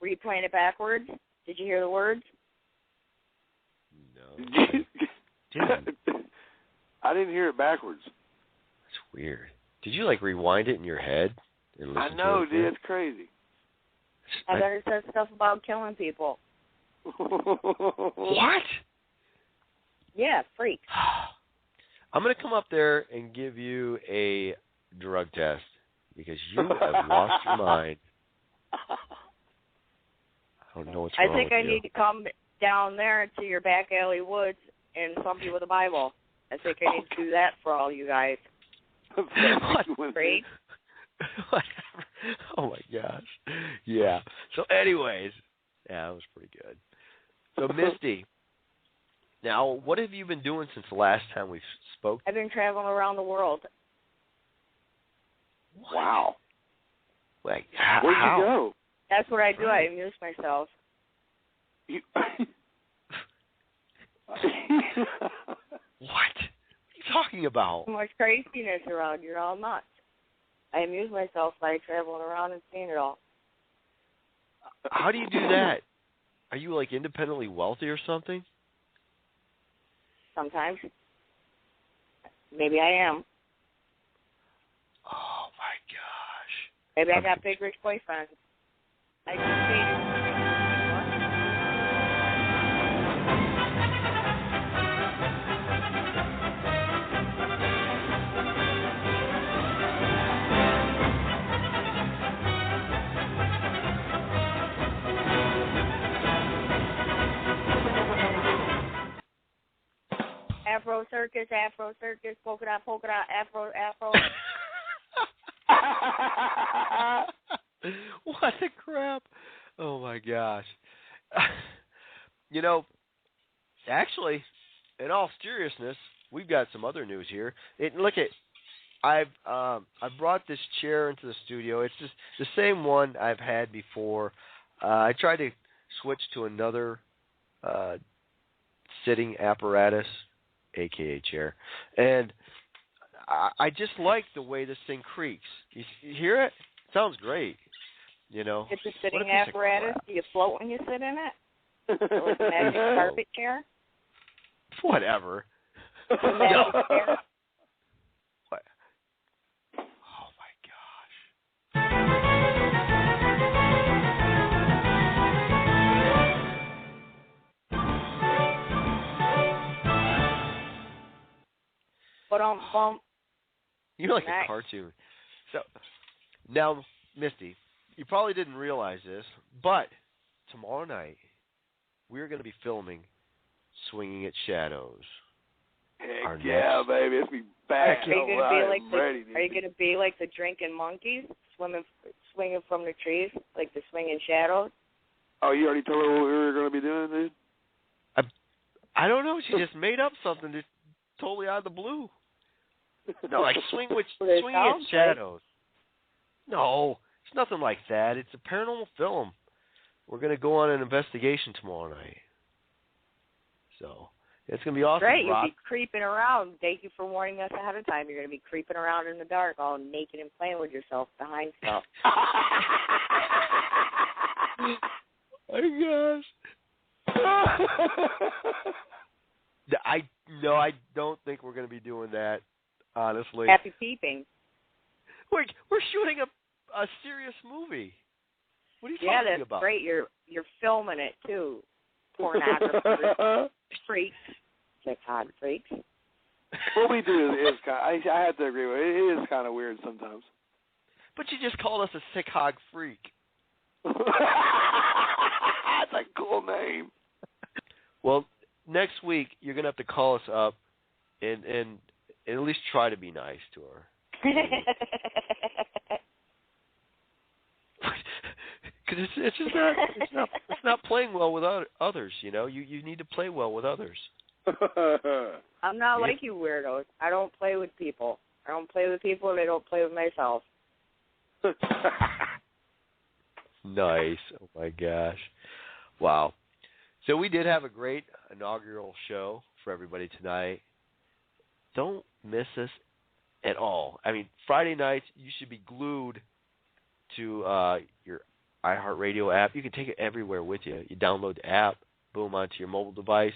Were you playing it backwards? Did you hear the words? No. I didn't hear it backwards. That's weird. Did you, rewind it in your head? And listen I know, to it? dude. It's crazy. I bet it says stuff about killing people. What? Yeah, freak. I'm going to come up there and give you a drug test because you have lost your mind. I don't know what's wrong with you. I think I need to come down there to your back alley woods and thump you with a Bible. I think I need to do that for all you guys. Freak. Whatever. Oh, my gosh. Yeah. So, anyways, yeah, that was pretty good. So, Misty, now, what have you been doing since the last time we spoke? I've been traveling around the world. What? Wow. Where'd you go? That's what I do. I amuse myself. What? What are you talking about? So much craziness around. You're all nuts. I amuse myself by traveling around and seeing it all. How do you do that? Are you, independently wealthy or something? Sometimes. Maybe I am. Oh, my gosh. Maybe I got big rich boyfriends. I just dated. Afro Circus, polka dot, Afro. What the crap? Oh, my gosh. Actually, in all seriousness, we've got some other news here. I've brought this chair into the studio. It's just the same one I've had before. I tried to switch to another sitting apparatus, a.k.a. chair, and I just like the way this thing creaks. You hear it? It sounds great. It's a sitting apparatus. Do you float when you sit in it? Like a magic carpet chair? Whatever. A magic chair? What? Oh, my gosh. Bump. You're like nice. a cartoon. So, now, Misty, you probably didn't realize this, but tomorrow night, we're going to be filming Swinging at Shadows. Heck yeah, baby. It's me back. Are you going to be like the drinking monkeys, swinging from the trees, like the swinging shadows? Oh, you already told her what we were going to be doing, dude? I don't know. She just made up something that's totally out of the blue. No, swinging at shadows. No, it's nothing like that. It's a paranormal film. We're going to go on an investigation tomorrow night. So, it's going to be awesome. Great, you'll be creeping around. Thank you for warning us ahead of time. You're going to be creeping around in the dark, all naked and playing with yourself behind stuff. Oh, my gosh. I don't think we're going to be doing that, honestly. Happy peeping. We're shooting a serious movie. What are you talking about? Yeah, that's great. You're filming it, too. pornographers, freaks, sick hog freaks. What we do is kind of, I have to agree with it. It is kind of weird sometimes. But you just called us a sick hog freak. That's a cool name. Well, next week you're gonna have to call us up and at least try to be nice to her. Because it's just not playing well with others. You know, you need to play well with others. I'm not like you weirdos. I don't play with people. I don't play with people, and I don't play with myself. Nice. Oh my gosh. Wow. So we did have a great inaugural show for everybody tonight. Don't miss us at all. I mean, Friday nights, you should be glued to your iHeartRadio app. You can take it everywhere with you. You download the app, boom, onto your mobile device,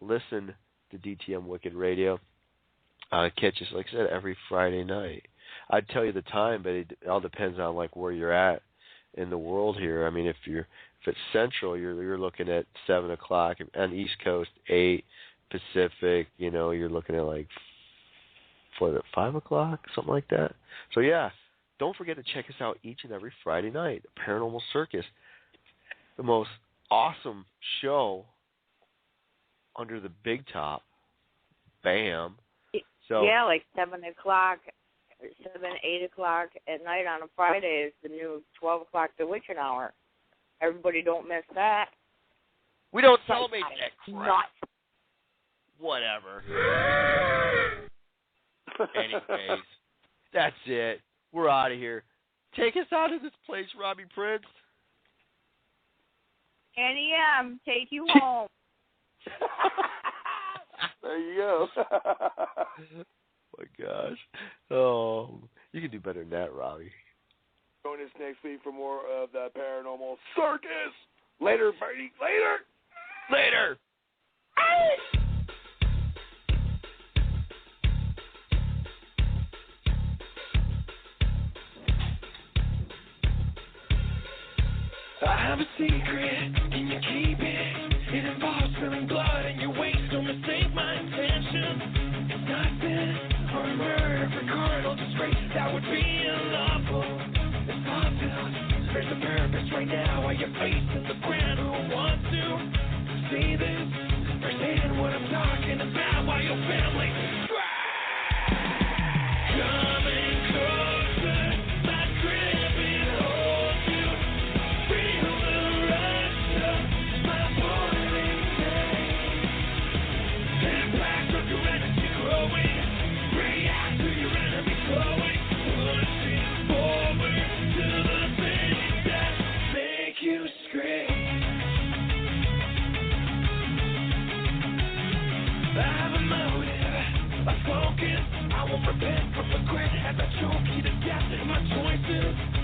listen to DTM Wicked Radio. Catch us, like I said, every Friday night. I'd tell you the time, but it all depends on like where you're at in the world here. I mean, if it's Central, you're looking at 7 o'clock. On the East Coast, 8 Pacific. You know, you're looking at like 5 o'clock, something like that. So yeah, don't forget to check us out each and every Friday night. Paranormal Circus, the most awesome show under the big top. Bam. So yeah, like 7 o'clock, 8 o'clock at night on a Friday is the new 12 o'clock The Witching Hour. Everybody don't miss that. We don't celebrate that crap. Nuts. Whatever. Anyways, that's it. We're out of here. Take us out of this place, Robbie Prince. NEM, take you home. There you go. Oh my gosh. Oh, you can do better than that, Robbie. Join us next week for more of the Paranormal Circus. Later, buddy. Later. Later. I have a secret, can you keep it? It involves spilling blood and your waste, don't mistake my intention. It's not sin or a murder for carnal disgrace, that would be unlawful. It's possible, there's a purpose right now while you're facing the ground. Who wants to see this? Understand what I'm talking about while your family coming closer, my grip it holds you. Feel the rush of my boiling day. Impact of your energy growing. React to your enemy glowing. Pushing forward to the things that make you scream. I have a motive, I've spoken. I won't repent from regret as I choke you to death in my choices.